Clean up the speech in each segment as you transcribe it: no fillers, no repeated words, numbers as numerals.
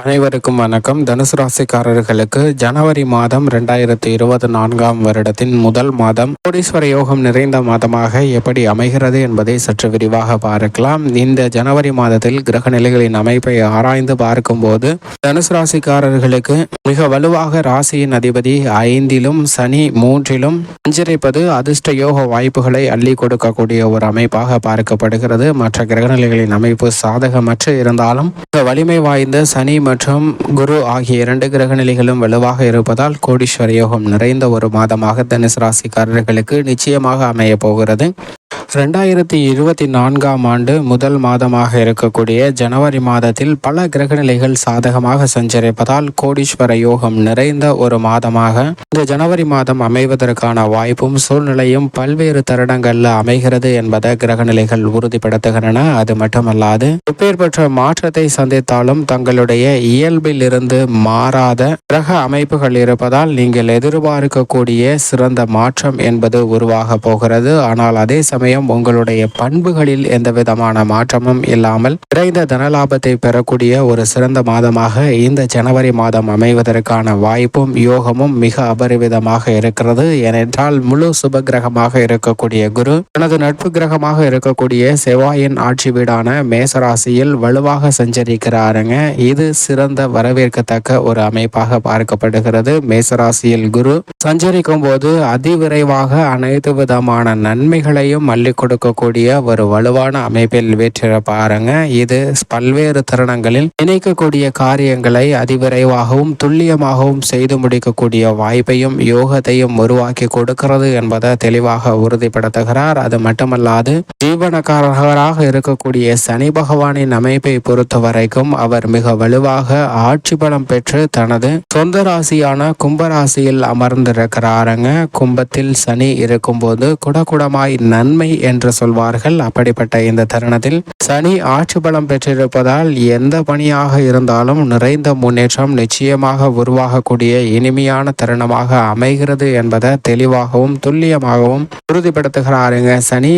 அனைவருக்கும் வணக்கம். தனுசு ராசிக்காரர்களுக்கு ஜனவரி மாதம் 2024 வருடத்தின் முதல் மாதம் கோடீஸ்வர யோகம் நிறைந்த மாதமாக எப்படி அமைகிறது என்பதை சற்று விரிவாக பார்க்கலாம். இந்த ஜனவரி மாதத்தில் கிரக நிலைகளின் அமைப்பை ஆராய்ந்து பார்க்கும்போது தனுசு ராசிக்காரர்களுக்கு மிக வலுவாக ராசியின் அதிபதி 5லும் சனி 3லும் சஞ்சரிப்பது அதிர்ஷ்ட யோக வாய்ப்புகளை அள்ளி கொடுக்கக்கூடிய ஒரு அமைப்பாக பார்க்கப்படுகிறது. மற்ற கிரகநிலைகளின் அமைப்பு சாதகமற்று இருந்தாலும் வலிமை வாய்ந்த சனி மற்றும் குரு ஆகிய 2 கிரக நிலைகளும் வலுவாக இருப்பதால் கோடீஸ்வர யோகம் நிறைந்த ஒரு மாதமாக தனுசு ராசிக்காரர்களுக்கு நிச்சயமாக அமைய போகிறது. 2024 முதல் மாதமாக இருக்கக்கூடிய ஜனவரி மாதத்தில் பல கிரகநிலைகள் சாதகமாக சஞ்சரிப்பதால் கோடீஸ்வர யோகம் நிறைந்த ஒரு மாதமாக இந்த ஜனவரி மாதம் அமைவதற்கான வாய்ப்பும் சூழ்நிலையும் பல்வேறு தருணங்கள்ல அமைகிறது என்பதை கிரகநிலைகள் உறுதிப்படுத்துகின்றன. அது மட்டுமல்லாது எப்பேற்பட்ட மாற்றத்தை சந்தித்தாலும் தங்களுடைய இயல்பில் இருந்து மாறாத கிரக அமைப்புகள் இருப்பதால் நீங்கள் எதிர்பார்க்கக்கூடிய சிறந்த மாற்றம் என்பது உருவாக போகிறது. ஆனால் அதே சமயம் உங்களுடைய பண்புகளில் எந்த விதமான மாற்றமும் இல்லாமல் விரைந்த தனலாபத்தை பெறக்கூடிய ஒரு சிறந்த மாதமாக இந்த ஜனவரி மாதம் அமைவதற்கான வாய்ப்பும் யோகமும் மிக அபரிவிதமாக இருக்கிறது. ஏனென்றால் முழு சுப கிரகமாக இருக்கக்கூடிய குரு தனது நட்பு கிரகமாக இருக்கக்கூடிய செவ்வாயின் ஆட்சி வீடான மேசராசியில் வலுவாக சஞ்சரிக்கிறாருங்க. இது சிறந்த வரவேற்கத்தக்க ஒரு அமைப்பாக பார்க்கப்படுகிறது. மேசராசியில் குரு சஞ்சரிக்கும் போது அதிவிரைவாக அனைத்து விதமான நன்மைகளையும் அள்ளி கொடுக்கக்கூடிய ஒரு வலுவான அமைப்பில் வீற்றிருப்பாருங்க. இது பல்வேறு தருணங்களில் நினைக்கக்கூடிய காரியங்களை அதிவிரைவாகவும் துல்லியமாகவும் செய்து முடிக்கக்கூடிய வாய்ப்பையும் யோகத்தையும் உருவாக்கி கொடுக்கிறது என்பதை தெளிவாக உறுதிப்படுத்துகிறார். அது மட்டுமல்லாது ஜீவனக்காரராக இருக்கக்கூடிய சனி பகவானின் அமைப்பை பொறுத்த வரைக்கும் அவர் மிக வலுவாக ஆட்சி பலம் பெற்று தனது சொந்த ராசியான கும்பராசியில் அமர்ந்திருக்கிறாருங்க. கும்பத்தில் சனி இருக்கும்போது குடகுடமாய் நன்மை என்று சொல்வார்கள். அப்படிப்பட்ட இந்த தருணத்தில் சனி ஆட்சி பலம் பெற்றிருப்பதால் எந்த பணியாக இருந்தாலும் நிறைந்த முன்னேற்றம் நிச்சயமாக உருவாகக்கூடிய இனிமையான தருணமாக அமைகிறது என்பதை தெளிவாகவும் துல்லியமாகவும் உறுதிப்படுத்துகிறாருங்க. சனி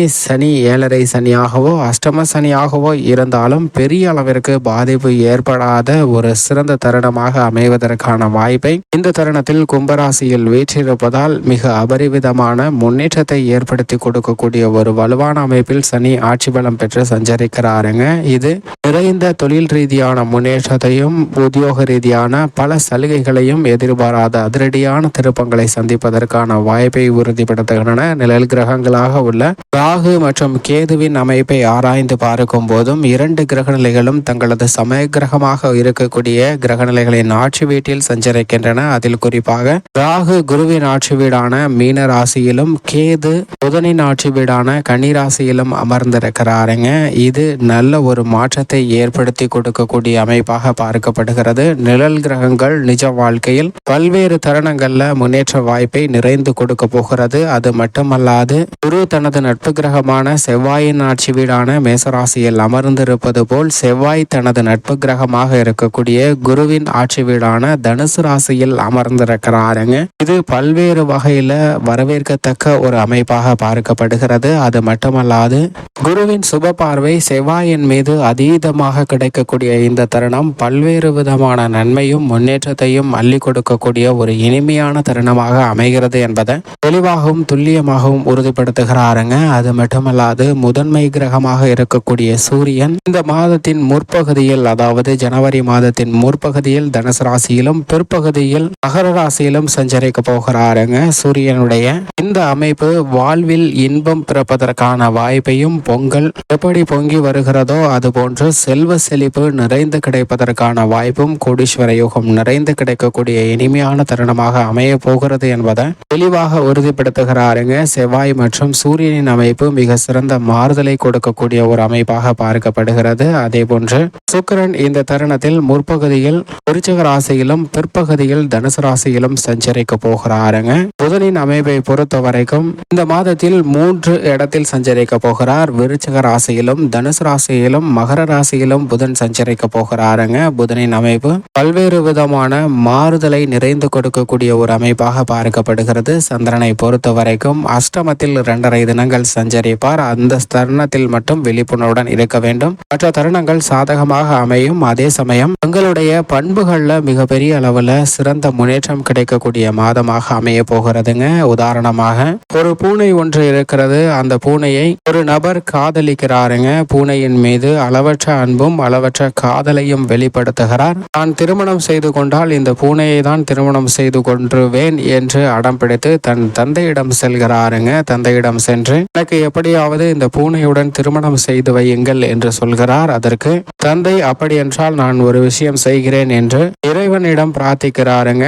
7.5 சனியாகவோ அஷ்டம சனியாகவோ இருந்தாலும் பெரிய அளவிற்கு பாதிப்பு ஏற்படாத ஒரு சிறந்த தருணமாக அமைவதற்கான வாய்ப்பை இந்த தருணத்தில் கும்பராசியில் வீற்றிருப்பதால் மிக அபரிவிதமான முன்னேற்றத்தை ஏற்படுத்தி கொடுக்கக்கூடிய ஒரு வலுவான அமைப்பில் சனி ஆட்சி பலம் பெற்று சஞ்சரிக்கிறாருங்க. இது நிறைந்த தொழில் ரீதியான முன்னேற்றத்தையும் உத்தியோக ரீதியான பல சலுகைகளையும் எதிர்பாராத அதிரடியான திருப்பங்களை சந்திப்பதற்கான வாய்ப்பை உறுதிப்படுத்துகின்றன. நிழல் கிரகங்களாக உள்ள ராகு மற்றும் கேதுவின் அமைப்பை ஆராய்ந்து பார்க்கும் போதும் 2 கிரகநிலைகளும் தங்களது சமய கிரகமாக இருக்கக்கூடிய கிரகநிலைகளின் ஆட்சி வீட்டில் சஞ்சரிக்கின்றன. அதில் குறிப்பாக ராகு குருவின் ஆட்சி வீடான மீன ராசியிலும் கேது புதனின் ஆட்சி வீடான கன்னிராசியிலும் அமர்ந்திருக்கிறாருங்க. இது நல்ல ஒரு மாற்றத்தை ஏற்படுத்தி கொடுக்கக்கூடிய அமைப்பாக பார்க்கப்படுகிறது. நிழல் கிரகங்கள் நிஜ வாழ்க்கையில் பல்வேறு தருணங்கள்ல முன்னேற்ற வாய்ப்பை நிறைந்து கொடுக்க போகிறது. அது மட்டுமல்லாது குரு தனது நட்பு கிரகமான செவ்வாயின் ஆட்சி வீடான மேசராசியில் அமர்ந்திருப்பது போல் செவ்வாய் தனது நட்பு கிரகமாக இருக்கக்கூடிய குருவின் ஆட்சி வீடான தனுசு ராசியில் அமர்ந்திருக்கிறாருங்க. இது பல்வேறு வகையில வரவேற்கத்தக்க ஒரு அமைப்பாக பார்க்கப்படுகிறது. அது மட்டுமல்லாது குருவின் சுப பார்வை செவ்வாயின் மீது அதீதமாக கிடைக்கக்கூடிய இந்த தருணம் பல்வேறு விதமான நன்மையும் முன்னேற்றத்தையும் அள்ளி கொடுக்கக்கூடிய ஒரு இனிமையான தருணமாக அமைகிறது என்பதை தெளிவாகவும் துல்லியமாகவும் உறுதிப்படுத்துகிறாருங்க. அது மட்டுமல்லாது முதன்மை கிரகமாக இருக்கக்கூடிய சூரியன் இந்த மாதத்தின் முற்பகுதியில், அதாவது ஜனவரி மாதத்தின் முற்பகுதியில் தனுசு ராசியிலும் பிற்பகுதியில் மகர ராசியிலும் சஞ்சரிக்க போகிறாருங்க. சூரியனுடைய இந்த அமைப்பு வாழ்வில் இன்பம் பிறப்பதற்கான வாய்ப்பையும் பொங்கல் எப்படி பொங்கி வருகிறதோ அதுபோன்று செல்வ செழிப்பு நிறைந்து கிடைப்பதற்கான வாய்ப்பும் கோடீஸ்வர யோகம் நிறைந்து கிடைக்கக்கூடிய இனிமையான தருணமாக அமைய போகிறது என்பதை தெளிவாக உறுதிப்படுத்துகிறாருங்க. செவ்வாய் மற்றும் சூரியனின் அமைப்பு மிக சிறந்த மாறுதலை கொடுக்கக்கூடிய ஒரு அமைப்பாக பார்க்கப்படுகிறது. அதே போன்று சுக்கிரன் இந்த தருணத்தில் முற்பகுதியில் விருச்சிக ராசியிலும் பிற்பகுதியில் தனுசு ராசியிலும் சஞ்சரிக்க போகிறாருங்க. புதனின் அமைப்பை பொறுத்த வரைக்கும் இந்த மாதத்தில் 3 இடத்தில் சஞ்சரிக்க போகிறார். விருச்சிக ராசியிலும் தனுசு ராசியிலும் மகர ராசியிலும் புதன் சஞ்சரிக்க போகிறாருங்க. புதனின் அமைப்பு பல்வேறு விதமான மாறுதலை நிறைந்து கொடுக்கக்கூடிய ஒரு அமைப்பாக பார்க்கப்படுகிறது. சந்திரனை பொறுத்த வரைக்கும் அஷ்டமத்தில் 2.5 தினங்கள் சஞ்சரிப்பார். அந்த தருணத்தில் மட்டும் விழிப்புணர்வுடன் இருக்க வேண்டும். மற்ற தருணங்கள் சாதகமாக அமையும். அதே சமயம் உங்களுடைய பண்புகள்ல மிகப்பெரிய அளவுல சிறந்த முன்னேற்றம் கிடைக்கக்கூடிய மாதமாக அமைய போகிறதுங்க. உதாரணமாக ஒரு பூனை ஒன்று இருக்கிறது. அந்த பூனையை ஒரு நபர் காதலிக்கிறாருங்க. பூனையின் மீது அளவற்ற அன்பும் அளவற்ற காதலையும் வெளிப்படுத்துகிறார். நான் திருமணம் செய்து கொண்டால் இந்த பூனையை தான் திருமணம் செய்து கொன்றுவேன் என்று அடம் பிடித்து தன் தந்தையிடம் செல்கிறாருங்க. தந்தையிடம் சென்று எனக்கு எப்படியாவது இந்த பூனையுடன் திருமணம் செய்து வையுங்கள் என்று சொல்கிறார். அதற்கு தந்தை அப்படி என்றால் நான் ஒரு விஷயம் செய்கிறேன் என்று இறைவனிடம் பிரார்த்திக்கிறாருங்க.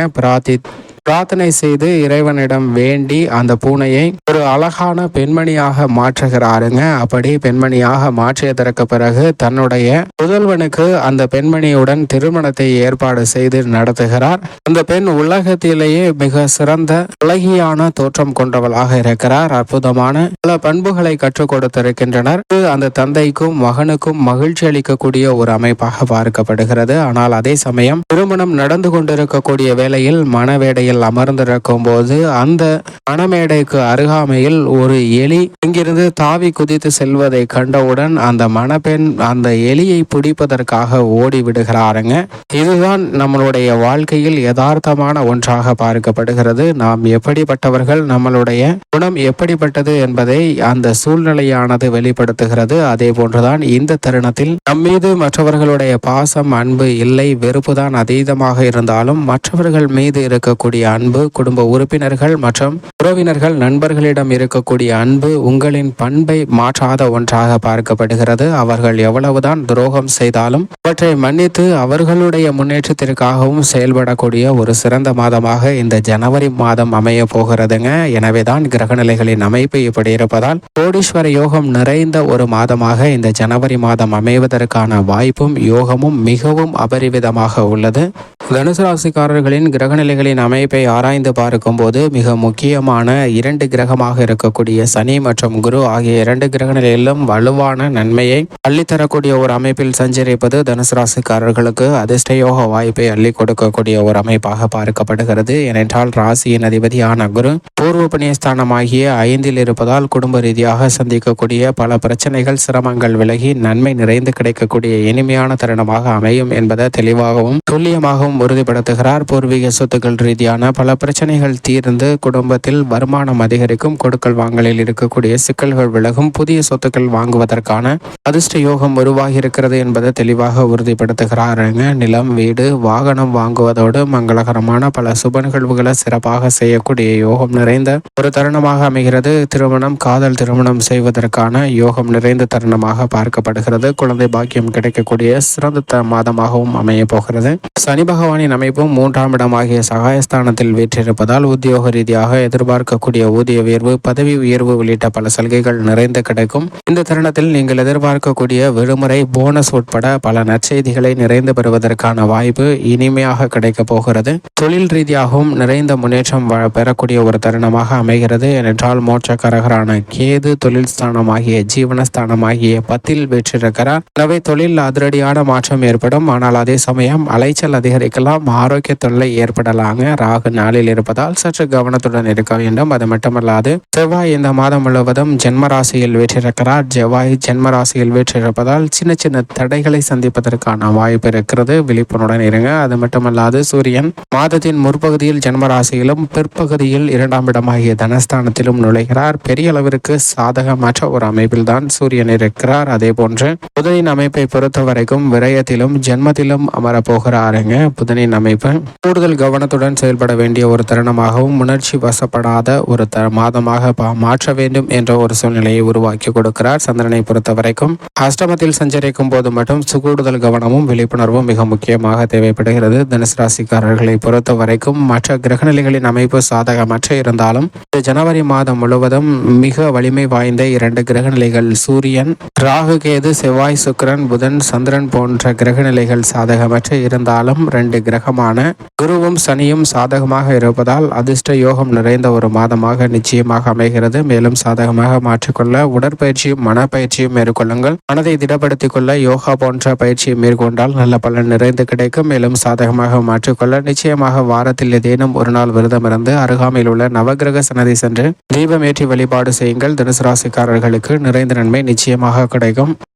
பிரார்த்தனை செய்து இறைவனிடம் வேண்டி அந்த பூனையை ஒரு அழகான பெண்மணியாக மாற்றுகிறாருங்க. அப்படி பெண்மணியாக மாற்றியதற்கு பிறகு தன்னுடைய புதல்வனுக்கு அந்த பெண்மணியுடன் திருமணத்தை ஏற்பாடு செய்து நடத்துகிறார். அந்த பெண் உலகத்திலேயே மிக சிறந்த அழகியான தோற்றம் கொண்டவளாக இருக்கிறார். அற்புதமான பல பண்புகளை கற்றுக் கொடுத்திருக்கின்றனர். அந்த தந்தைக்கும் மகனுக்கும் மகிழ்ச்சி அளிக்கக்கூடிய ஒரு அமைப்பாக பார்க்கப்படுகிறது. ஆனால் அதே சமயம் திருமணம் நடந்து கொண்டிருக்கக்கூடிய வேளையில் மணவேடையில் அமர்ந்திருக்கும் போது அந்த மணமேடைக்கு அருகாமையில் ஒரு எலி இங்கிருந்து தாவி குதித்து செல்வதை கண்டவுடன் அந்த மணப்பெண் அந்த எலியை பிடிப்பதற்காக ஓடி விடுகிறாருங்க. இதுதான் நம்மளுடைய வாழ்க்கையில் யதார்த்தமான ஒன்றாக பார்க்கப்படுகிறது. நாம் எப்படிப்பட்டவர்கள், நம்மளுடைய குணம் எப்படிப்பட்டது என்பதை அந்த சூழ்நிலையானது வெளிப்படுத்துகிறது. அதே போன்றுதான் இந்த தருணத்தில் நம்மீது மற்றவர்களுடைய பாசம், அன்பு இல்லை, வெறுப்புதான் அதீதமாக இருந்தாலும் மற்றவர்கள் மீது இருக்கக்கூடிய அன்பு, குடும்ப உறுப்பினர்கள் மற்றும் உறவினர்கள், நண்பர்களிடம் இருக்கக்கூடிய அன்பு உங்களின் பண்பை மாற்றாத ஒன்றாக பார்க்கப்படுகிறது. அவர்கள் எவ்வளவுதான் துரோகம் செய்தாலும் அவற்றை மன்னித்து அவர்களுடைய முன்னேற்றத்திற்காகவும் செயல்படக்கூடிய ஒரு சிறந்த மாதமாக இந்த ஜனவரி மாதம் அமைய போகிறதுங்க. எனவேதான் கிரகநிலைகளின் அமைப்பு இப்படி இருப்பதால் கோடீஸ்வர யோகம் நிறைந்த ஒரு மாதமாக இந்த ஜனவரி மாதம் அமைவதற்கான வாய்ப்பும் யோகமும் மிகவும் அபரிவிதமாக உள்ளது. தனுசு ராசிக்காரர்களின் கிரகநிலைகளின் அமைப்பை ஆராய்ந்து பார்க்கும் போது மிக முக்கியமான 2 கிரகமாக இருக்கக்கூடிய சனி மற்றும் குரு ஆகிய 2 கிரகநிலையிலும் வலுவான நன்மையை அள்ளித்தரக்கூடிய ஒரு அமைப்பில் சஞ்சரிப்பது தனுசு ராசிக்காரர்களுக்கு அதிர்ஷ்டயோக வாய்ப்பை அள்ளி கொடுக்கக்கூடிய ஒரு அமைப்பாக பார்க்கப்படுகிறது. ஏனென்றால் ராசியின் அதிபதியான குரு பூர்வ புண்ணியஸ்தானமாகிய 5இல் இருப்பதால் குடும்ப ரீதியாக சந்திக்கக்கூடிய பல பிரச்சனைகள், சிரமங்கள் விலகி நன்மை நிறைந்து கிடைக்கக்கூடிய இனிமையான தருணமாக அமையும் என்பதை தெளிவாகவும் துல்லியமாகவும் உறுதிப்படுத்துகிறார். பூர்வீக சொத்துக்கள் ரீதியான பல பிரச்சனைகள் தீர்ந்து குடும்பத்தில் வருமானம் அதிகரிக்கும். கொடுக்கல் வாங்கலில் இருக்கக்கூடிய சிக்கல்கள் விலகும். புதிய சொத்துக்கள் வாங்குவதற்கான அதிர்ஷ்ட யோகம் உருவாகி இருக்கிறது என்பதை தெளிவாக உறுதிப்படுத்துகிறாருங்க. நிலம், வீடு, வாகனம் வாங்குவதோடு மங்களகரமான பல சுப நிகழ்வுகளை சிறப்பாக செய்யக்கூடிய யோகம் நிறைந்த ஒரு தருணமாக அமைகிறது. திருமணம், காதல் திருமணம் செய்வதற்கான யோகம் நிறைந்த தருணமாக பார்க்கப்படுகிறது. குழந்தை பாக்கியம் கிடைக்கக்கூடிய சிறந்த மாதமாகவும் அமைய போகிறது. சனி பகவானின் அமைப்பும் 3ஆம் இடமாகிய சகாயஸ்தானத்தில் வீற்றிருப்பதால் உத்தியோக ரீதியாக எதிர்பார்க்கக்கூடிய ஊதிய உயர்வு, பதவி உயர்வு உள்ளிட்ட பல சலுகைகள் நிறைந்து கிடைக்கும். இந்த தருணத்தில் நீங்கள் எதிர்பார்க்கக்கூடிய விடுமுறை, போனஸ் உட்பட பல நற்செய்திகளை நிறைந்து பெறுவதற்கான வாய்ப்பு இனிமையாக கிடைக்க போகிறது. தொழில் ரீதியாகவும் நிறைந்த முன்னேற்றம் பெறக்கூடிய ஒரு தருணமாக அமைகிறது. ஏனென்றால் மோட்சக்காரகரான கேது தொழில் ஸ்தானமாகிய ஜீவனஸ்தானமாகிய 10இல் வீற்றிருக்கிறார். எனவே தொழில் அதிரடியான மாற்றம் ஏற்படும். ஆனால் அதே சமயம் அலைச்சல் அதிகரிக்கலாம், ஆரோக்கிய தொல்லை ஏற்படலாங்க. ராகு 4இல் இருப்பதால் சற்று கவனத்துடன் இருக்க வேண்டும். அது மட்டுமல்லாது செவ்வாய் இந்த மாதம் முழுவதும் ஜென்மராசியில் வீற்றிருக்கிறார். செவ்வாய் ஜென்மராசியில் வீற்றிருப்பதால் சின்ன சின்ன தடைகளை சந்திப்பதற்கான வாய்ப்பு இருக்கிறது. விழிப்புணர்வுடன் இருங்க. அது மட்டுமல்லாது சூரியன் மாதத்தின் முற்பகுதியில் ஜென்மராசியிலும் பிற்பகுதியில் 2ஆம் இடமாகிய தனஸ்தானத்திலும் நுழைகிறார். பெரிய அளவிற்கு சாதகமற்ற ஒரு அமைப்பில் தான் சூரியன் இருக்கிறார். அதே போன்று புதனின் அமைப்பை பொறுத்த வரைக்கும் விரயத்திலும் ஜென்மத்திலும் அமரப்போகிறாருங்க. புதனின் அமைப்பு கூடுதல் கவனத்துடன் செயல்பட வேண்டிய ஒரு தருணமாகவும் உணர்ச்சி வசப்படாத ஒரு மாதமாக மாற்ற வேண்டும் என்ற ஒரு சூழ்நிலையை உருவாக்கி கொடுக்கிறார். சந்திரனை பொறுத்த வரைக்கும் அஷ்டமத்தில் சஞ்சரிக்கும் போது மட்டும் கூடுதல் கவனமும் விழிப்புணர்வும் மிக முக்கியமாக தேவைப்படுகிறது. தனுசு ராசிக்காரர்களை பொறுத்த வரைக்கும் மற்ற கிரகநிலைகளின் அமைப்பு சாதகமற்ற இருந்தாலும் இந்த ஜனவரி மாதம் முழுவதும் மிக வலிமை வாய்ந்த 2 கிரகநிலைகள் சூரியன், ராகு, கேது, செவ்வாய், சுக்கிரன், புதன், சந்திரன் போன்ற கிரகநிலைகள் சாதகமற்ற இருந்தாலும் 2 2 கிரகமான குருவும் சனியும் சாதகமாக இருப்பதால் அதிர்ஷ்ட யோகம் நிறைந்த ஒரு மாதமாக நிச்சயமாக அமைகிறது. மேலும் சாதகமாக மாற்றிக்கொள்ள உடற்பயிற்சியும் மனப்பயிற்சியும் மேற்கொள்ளுங்கள். மனதை திடப்படுத்திக் கொள்ள யோகா போன்ற பயிற்சியை மேற்கொண்டால் நல்ல பலன் நிறைந்து கிடைக்கும். மேலும் சாதகமாக மாற்றிக்கொள்ள நிச்சயமாக வாரத்தில் ஏதேனும் ஒரு நாள் விரதம் இருந்து அருகாமையில் உள்ள நவகிரக சன்னதி சென்று தீபமேற்றி வழிபாடு செய்யுங்கள். தனுசு ராசிக்காரர்களுக்கு நிறைந்த நன்மை நிச்சயமாக கிடைக்கும்.